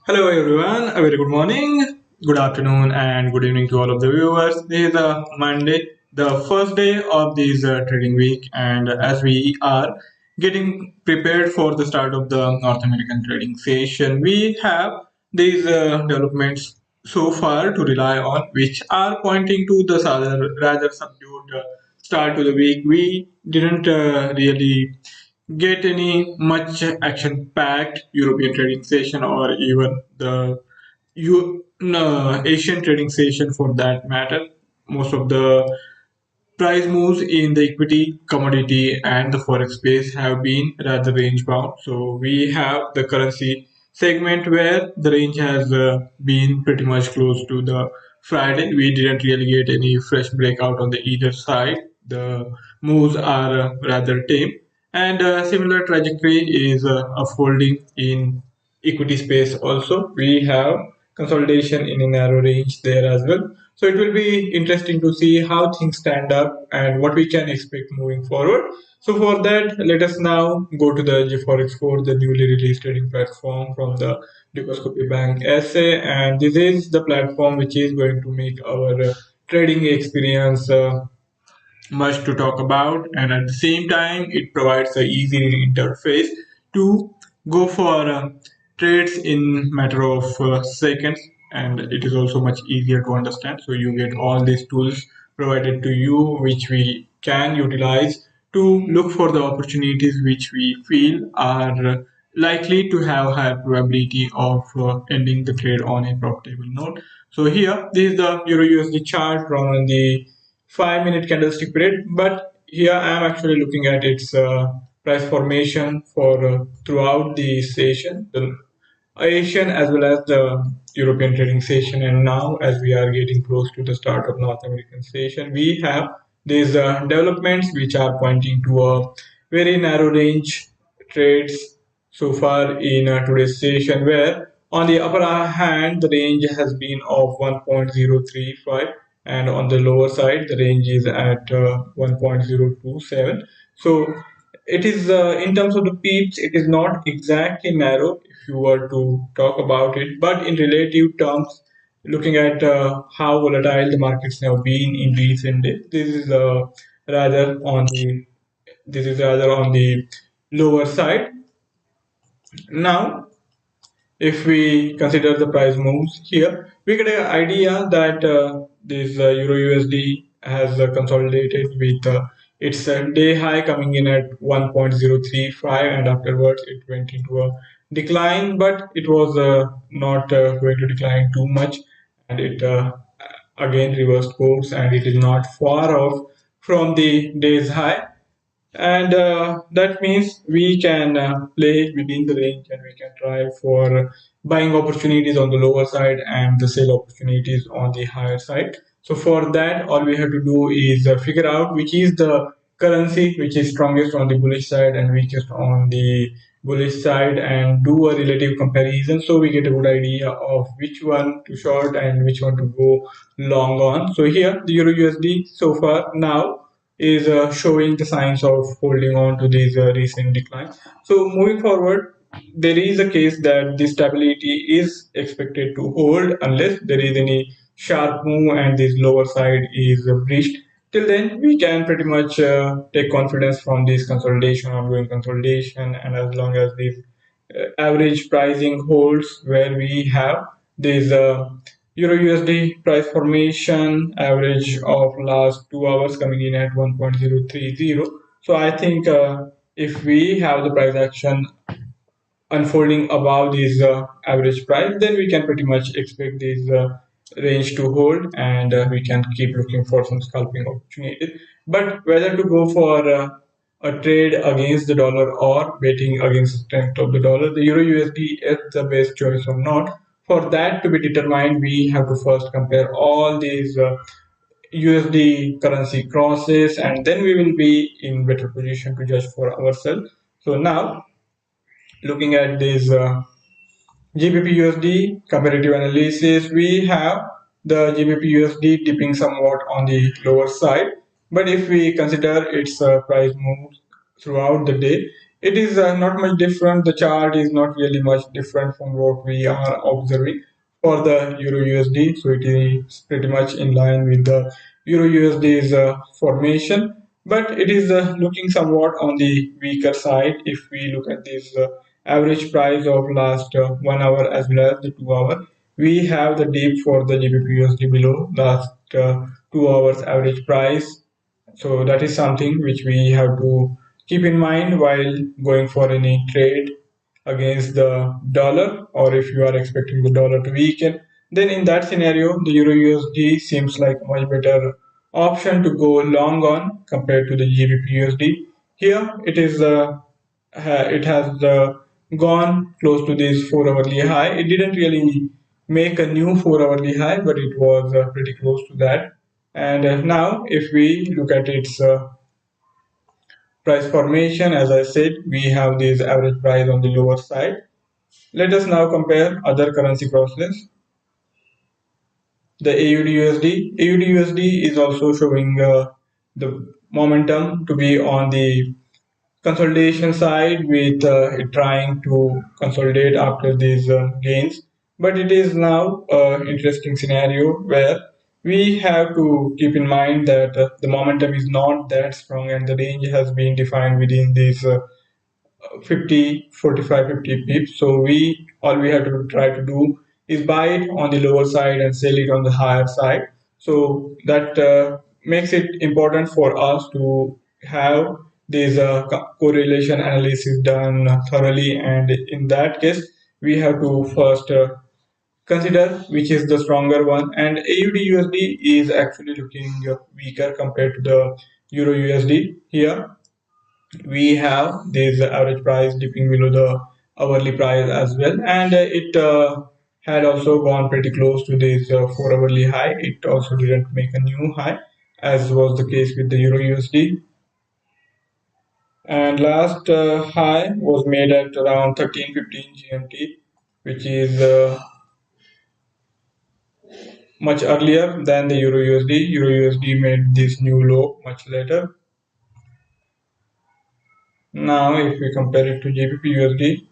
Hello everyone, a very good morning, good afternoon, and good evening to all of the viewers. This is a Monday, the first day of this trading week, and as we are getting prepared for the start of the North American trading session, we have these developments so far to rely on, which are pointing to the rather subdued start to the week. We didn't really get any much action packed European trading session or even the no, Asian trading session for that matter. Most of the price moves in the equity, commodity, and the forex space have been rather range bound. So we have the currency segment where the range has been pretty much close to the Friday. We didn't really get any fresh breakout on the either side. The moves are rather tame, and similar trajectory is unfolding in equity space also. We have consolidation in a narrow range there as well. So it will be interesting to see how things stand up and what we can expect moving forward. So for that, let us now go to the JForex for the newly released trading platform from the Dukascopy Bank SA, and this is the platform which is going to make our trading experience much to talk about, and at the same time it provides a easy interface to go for trades in matter of seconds, and it is also much easier to understand. So you get all these tools provided to you which we can utilize to look for the opportunities which we feel are likely to have higher probability of ending the trade on a profitable note. So here this is the Euro USD chart drawn on the 5 minute candlestick period, but here I am actually looking at its price formation for throughout the session, the Asian as well as the European trading session. And now, as we are getting close to the start of North American session, we have these developments which are pointing to a very narrow range trades so far in today's session, where on the upper hand the range has been of 1.035, and on the lower side the range is at 1.027. So it is in terms of the peaks, it is not exactly narrow if you were to talk about it, but in relative terms, looking at how volatile the markets have been in recent days, rather on the this is rather on the lower side. Now, if we consider the price moves here, we get an idea that this Euro USD has consolidated with its day high coming in at 1.035, and afterwards it went into a decline, but it was not going to decline too much, and it again reversed course, and it is not far off from the day's high, and that means we can play within the range, and we can try for buying opportunities on the lower side and the sell opportunities on the higher side. So for that, all we have to do is figure out which is the currency which is strongest on the bullish side and weakest on the bullish side, and do a relative comparison so we get a good idea of which one to short and which one to go long on. So here the Euro USD so far now is showing the signs of holding on to these recent decline. So moving forward, there is a case that this stability is expected to hold unless there is any sharp move and this lower side is breached. Till then, we can pretty much take confidence from this consolidation, ongoing consolidation, and as long as this average pricing holds where we have this Euro USD price formation average of last 2 hours coming in at 1.030. So I think if we have the price action unfolding above this average price, then we can pretty much expect this range to hold, and we can keep looking for some scalping opportunities. But whether to go for a trade against the dollar or betting against the strength of the dollar, the Euro USD is the best choice or not. For that to be determined, we have to first compare all these USD currency crosses, and then we will be in better position to judge for ourselves. So now, looking at this GBP USD comparative analysis, we have the GBP USD dipping somewhat on the lower side, but if we consider its price moves throughout the day, It is not much different. The chart is not really much different from what we are observing for the Euro USD. So it is pretty much in line with the Euro USD's formation, but it is looking somewhat on the weaker side. If we look at this average price of last 1 hour as well as the 2 hour, we have the dip for the GBP USD below last 2 hours average price. So that is something which we have to keep in mind while going for any trade against the dollar, or if you are expecting the dollar to weaken, then in that scenario the Euro USD seems like a much better option to go long on compared to the GBP USD. Here it has gone close to this 4 hourly high. It didn't really make a new 4 hourly high, but it was pretty close to that. And now, if we look at its price formation, as I said, we have this average price on the lower side. Let us now compare other currency crosses. The AUD USD. AUD USD is also showing the momentum to be on the consolidation side, with it trying to consolidate after these gains. But it is now an interesting scenario where we have to keep in mind that the momentum is not that strong and the range has been defined within these 50, 45, 50 pips. So we all we have to try to do is buy it on the lower side and sell it on the higher side. So that makes it important for us to have this correlation analysis done thoroughly. And in that case, we have to first consider which is the stronger one. And AUD USD is actually looking weaker compared to the Euro USD here. We have this average price dipping below the hourly price as well, and it had also gone pretty close to this 4 hourly high. It also didn't make a new high, as was the case with the Euro USD. And last high was made at around 13:15 GMT, which is much earlier than the Euro USD. Euro USD made this new low much later. Now, if we compare it to GBP USD,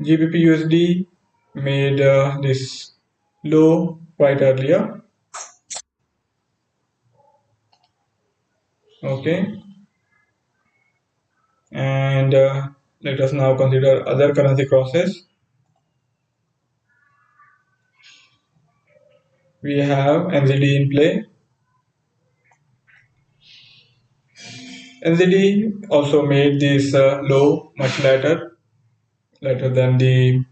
GBP USD made this low quite earlier. Okay, and let us now consider other currency crosses. We have NZD in play. NZD also made this low much later than the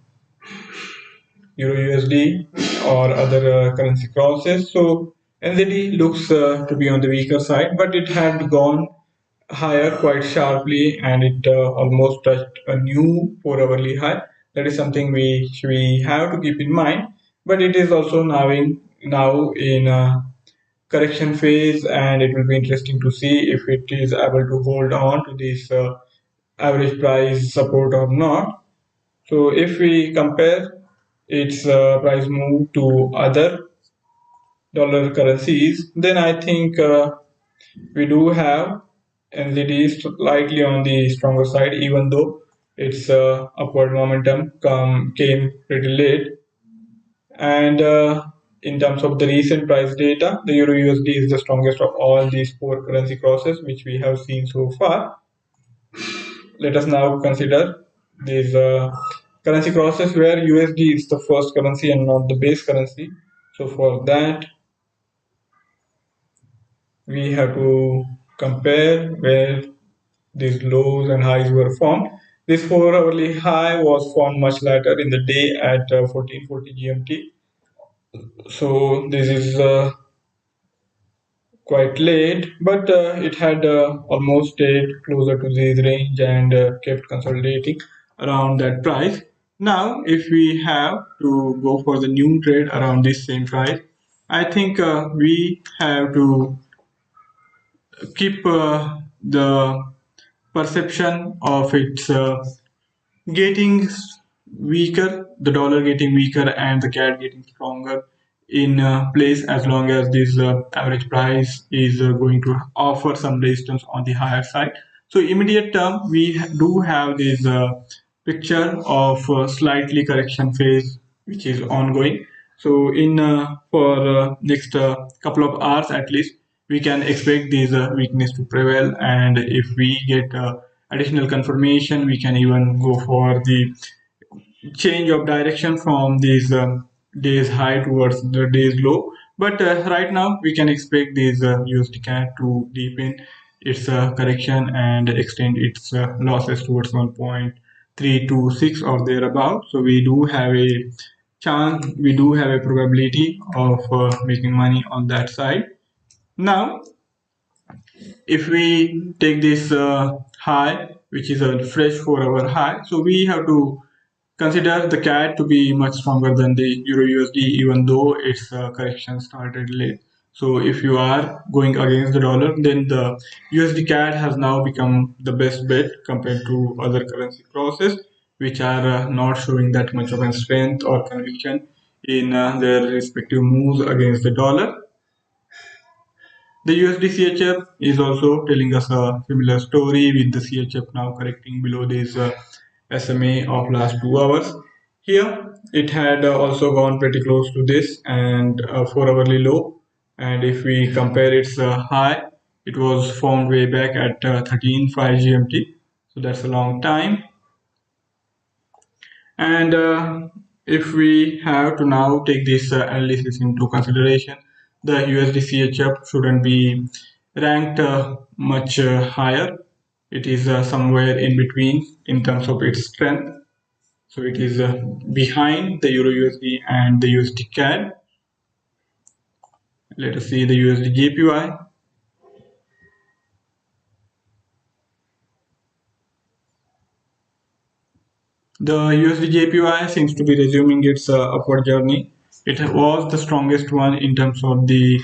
Euro USD or other currency crosses. So NZD looks to be on the weaker side, but it had gone higher quite sharply, and it almost touched a new 4 hourly high. That is something which we have to keep in mind. But it is also now in a correction phase, and it will be interesting to see if it is able to hold on to this average price support or not. So if we compare its price move to other dollar currencies, then I think we do have NZD slightly on the stronger side, even though its upward momentum came pretty late. And in terms of the recent price data, the Euro USD is the strongest of all these four currency crosses which we have seen so far. Let us now consider these currency crosses where USD is the first currency and not the base currency. So for that, we have to compare where these lows and highs were formed. This 4 hourly high was formed much later in the day at 14:40 GMT. So this is quite late, but it had almost stayed closer to this range and kept consolidating around that price. Now, if we have to go for the new trade around this same price, I think we have to keep the perception of its getting weaker, the dollar getting weaker, and the CAD getting stronger in place as long as this average price is going to offer some resistance on the higher side. So immediate term, we do have this picture of slightly correction phase which is ongoing. So in for next couple of hours at least, we can expect this weakness to prevail, and if we get additional confirmation, we can even go for the change of direction from these days high towards the days low. But right now we can expect this USD CAD to deepen its correction and extend its losses towards 1.326 or thereabout. So we do have a chance, we do have a probability of making money on that side. Now if we take this high, which is a fresh 4 hour high, so we have to consider the CAD to be much stronger than the Euro USD, even though its correction started late. So if you are going against the dollar, then the USD CAD has now become the best bet compared to other currency crosses, which are not showing that much of a strength or conviction in their respective moves against the dollar. The USD CHF is also telling us a similar story, with the CHF now correcting below this SMA of last 2 hours. Here it had also gone pretty close to this and a 4 hourly low. And if we compare its high, it was formed way back at 13:05 GMT. So that's a long time. And if we have to now take this analysis into consideration, the USD CHF shouldn't be ranked much higher. It is somewhere in between in terms of its strength. So it is behind the Euro USD and the USD CAD. Let us see the USD JPY. The USD JPY seems to be resuming its upward journey. It was the strongest one in terms of the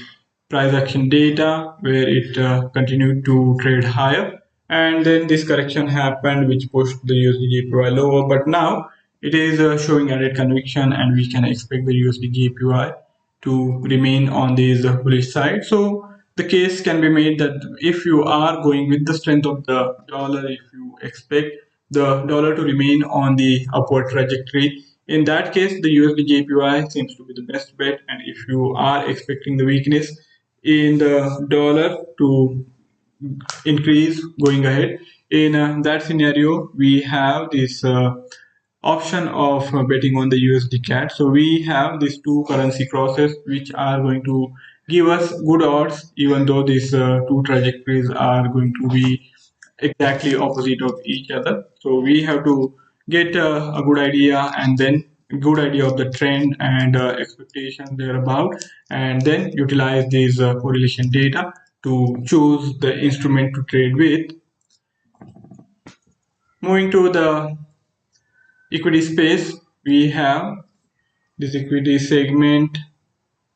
price action data, where it continued to trade higher. And then this correction happened, which pushed the USD JPY lower. But now it is showing added conviction, and we can expect the USD JPY to remain on this bullish side. So the case can be made that if you are going with the strength of the dollar, if you expect the dollar to remain on the upward trajectory, in that case the USD JPY seems to be the best bet. And if you are expecting the weakness in the dollar to increase going ahead, in that scenario we have this option of betting on the USD CAD. So we have these two currency crosses which are going to give us good odds, even though these two trajectories are going to be exactly opposite of each other. So we have to get a good idea, and then good idea of the trend and expectation thereabout, and then utilize these correlation data to choose the instrument to trade with. Moving to the equity space, we have this equity segment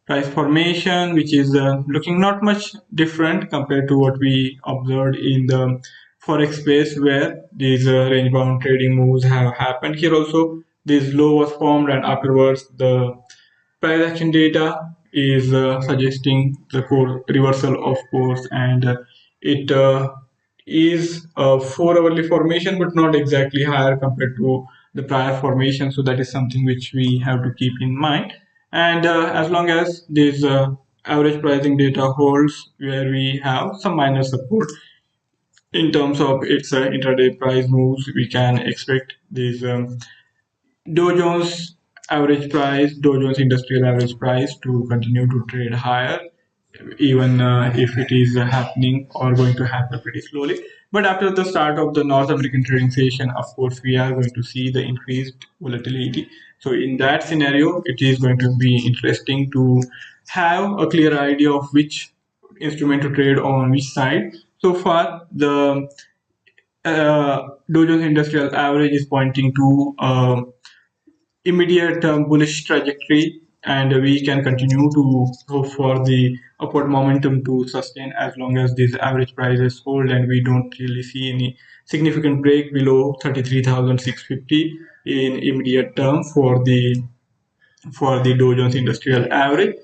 price formation, which is looking not much different compared to what we observed in the forex space, where these range bound trading moves have happened. Here also this low was formed, and afterwards the price action data is suggesting the core reversal of course, and it is a 4 hourly formation, but not exactly higher compared to the prior formation. So that is something which we have to keep in mind. And as long as this average pricing data holds, where we have some minor support in terms of its intraday price moves, we can expect this Dow Jones average price, Dow Jones Industrial average price to continue to trade higher, even if it is happening or going to happen pretty slowly. But after the start of the North American trading session, of course, we are going to see the increased volatility. So in that scenario, it is going to be interesting to have a clear idea of which instrument to trade on which side. So far, the Dow Jones Industrial average is pointing to immediate bullish trajectory, and we can continue to hope for the upward momentum to sustain as long as these average prices hold and we don't really see any significant break below 33,650 in immediate term for the for the Dow Jones Industrial Average.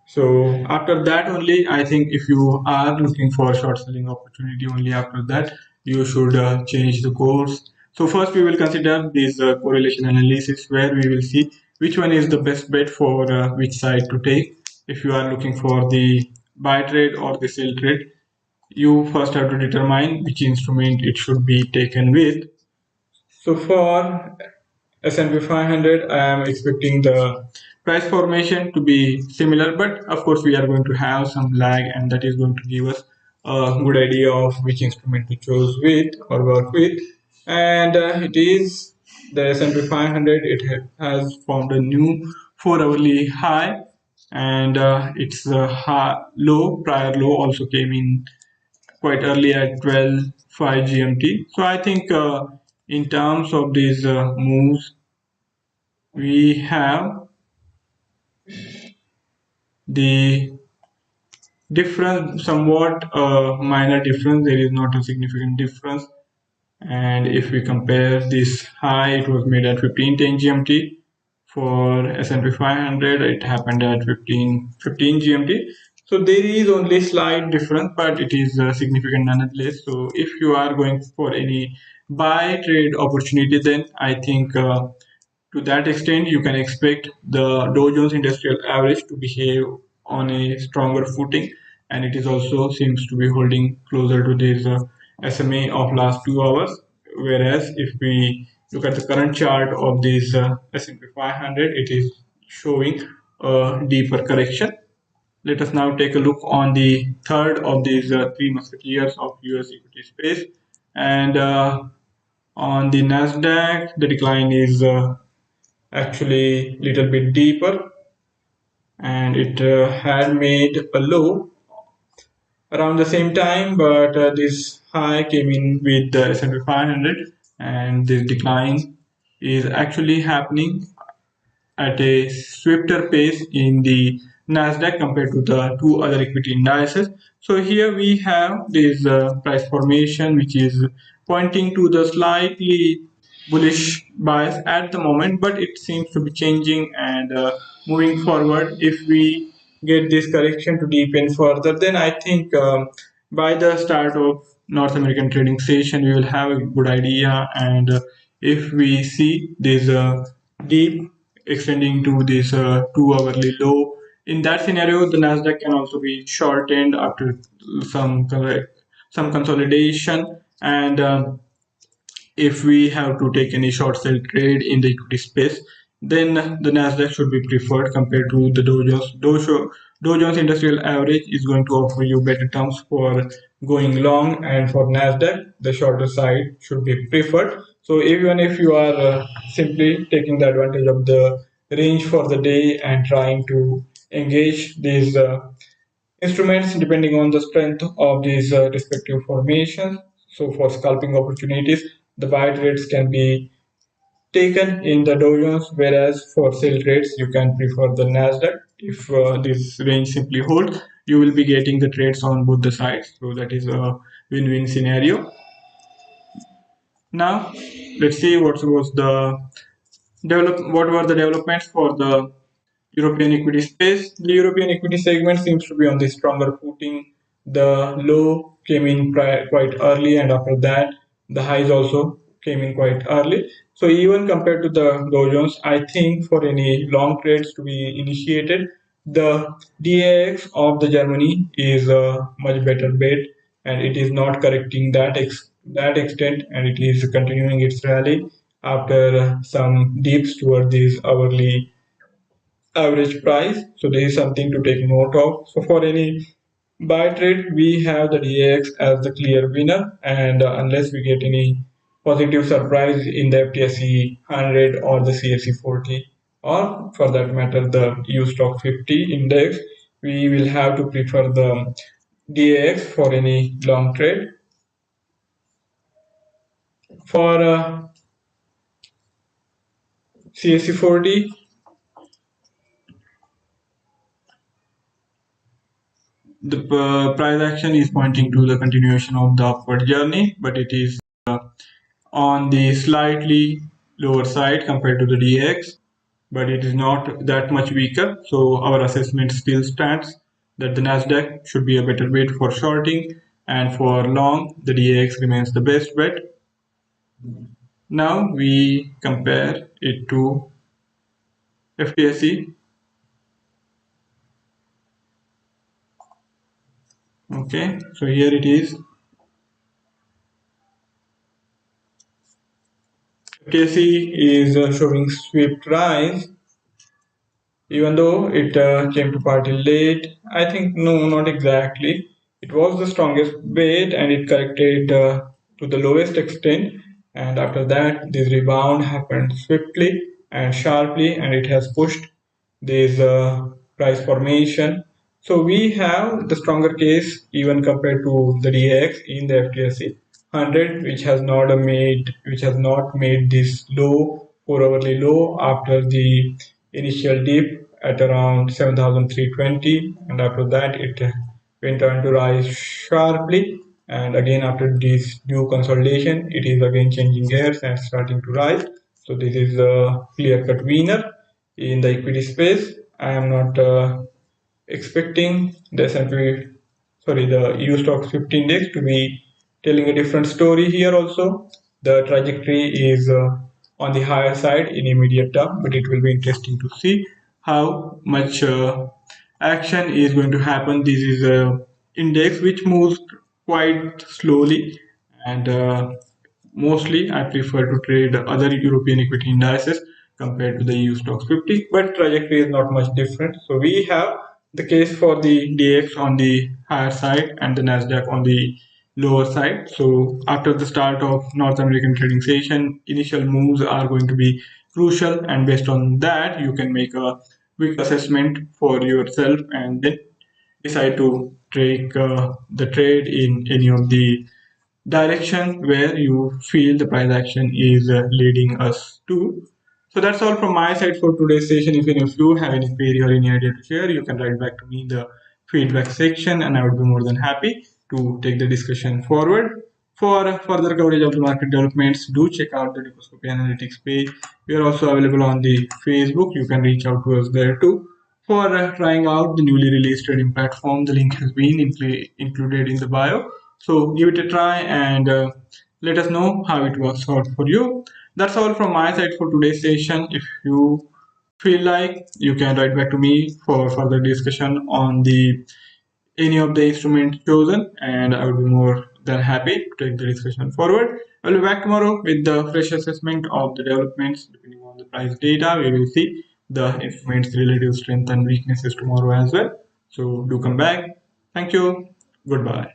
So after that only, I think if you are looking for short selling opportunity, only after that you should change the course. So first we will consider this correlation analysis, where we will see which one is the best bet for which side to take. If you are looking for the buy trade or the sell trade, you first have to determine which instrument it should be taken with. So for S&P 500, I am expecting the price formation to be similar, but of course we are going to have some lag, and that is going to give us a good idea of which instrument to choose with or work with. And it is the S&P 500. It has formed a new 4 hourly high, and its low, prior low, also came in quite early at 12:05 GMT. So I think in terms of these moves, we have the difference, somewhat minor difference. There is not a significant difference. And if we compare this high, it was made at 15:10 GMT. For S&P 500, it happened at 15:15 GMT. So there is only slight difference, but it is significant nonetheless. So if you are going for any buy trade opportunity, then I think to that extent, you can expect the Dow Jones Industrial Average to behave on a stronger footing, and it is also seems to be holding closer to this SMA of last 2 hours. Whereas if we look at the current chart of this S&P 500, it is showing a deeper correction. Let us now take a look on the third of these three musketeers of US equity space, and on the Nasdaq, the decline is actually little bit deeper, and it had made a low around the same time, but this high came in with the S&P 500, and this decline is actually happening at a swifter pace in the Nasdaq compared to the two other equity indices. So here we have this price formation, which is pointing to the slightly bullish bias at the moment, but it seems to be changing and moving forward. If we get this correction to deepen further, then I think by the start of North American trading session, we will have a good idea. And if we see this deep extending to this 2 hourly low, in that scenario, the Nasdaq can also be shortened after some some consolidation. And if we have to take any short sell trade in the equity space, then the Nasdaq should be preferred compared to the Dow Jones. Dow Jones Industrial Average is going to offer you better terms for going long, and for Nasdaq, the shorter side should be preferred. So even if you are simply taking the advantage of the range for the day and trying to engage these instruments depending on the strength of these respective formations. So for scalping opportunities, the buy trades can be taken in the Dow Jones, whereas for sell trades, you can prefer the Nasdaq. If this range simply holds, you will be getting the trades on both the sides. So that is a win-win scenario. Now, let's see what were the developments for the European equity space. The European equity segment seems to be on the stronger footing. The low came in quite early, and after that, the highs also came in quite early. So even compared to the Dow Jones, I think for any long trades to be initiated, the DAX of the Germany is a much better bet, and it is not correcting that extent, and it is continuing its rally after some dips toward these hourly average price. So there is something to take note of. So for any buy trade, we have the DAX as the clear winner, and unless we get any positive surprise in the FTSE 100 or the CAC 40, or for that matter the EU Stock 50 index, we will have to prefer the DAX for any long trade. For CAC 40, the price action is pointing to the continuation of the upward journey, but it is on the slightly lower side compared to the DX. but it is not that much weaker. So our assessment still stands that the Nasdaq should be a better bet for shorting, and for long, the DAX remains the best bet. Now we compare it to FTSE. Okay, so here it is. FTSE is showing swift rise, even though it came to party late. I think no, not exactly. It was the strongest bait and it corrected to the lowest extent. And after that, this rebound happened swiftly and sharply, and it has pushed this price formation. So we have the stronger case even compared to the DAX in the FTSE 100, which has not made this low 4 hourly low after the initial dip at around 7,320, and after that it went on to rise sharply, and again after this new consolidation it is again changing gears and starting to rise. So this is a clear cut winner in the equity space. I am not expecting the S&P, sorry, the EU Stoxx 50 index to be telling a different story here also. The trajectory is on the higher side in immediate term, but it will be interesting to see how much action is going to happen. This is a index which moves quite slowly, and mostly I prefer to trade other European equity indices compared to the EU Stoxx 50, but trajectory is not much different. So we have the case for the DX on the higher side and the Nasdaq on the lower side. So after the start of North American trading session, initial moves are going to be crucial, and based on that, you can make a quick assessment for yourself and then decide to take the trade in any of the direction where you feel the price action is leading us to. So that's all from my side for today's session. If any of you have any query or any idea to share, you can write back to me in the feedback section, and I would be more than happy to take the discussion forward. For further coverage of the market developments, do check out the Dukascopy Analytics page. We are also available on the Facebook. You can reach out to us there too. For trying out the newly released trading platform, the link has been included in the bio. So give it a try and let us know how it works out for you. That's all from my side for today's session. If you feel like, you can write back to me for further discussion on the any of the instruments chosen, and I will be more than happy to take the discussion forward. I'll be back tomorrow with the fresh assessment of the developments depending on the price data. We will see the instruments relative strength and weaknesses tomorrow as well. So do come back. Thank you. Goodbye.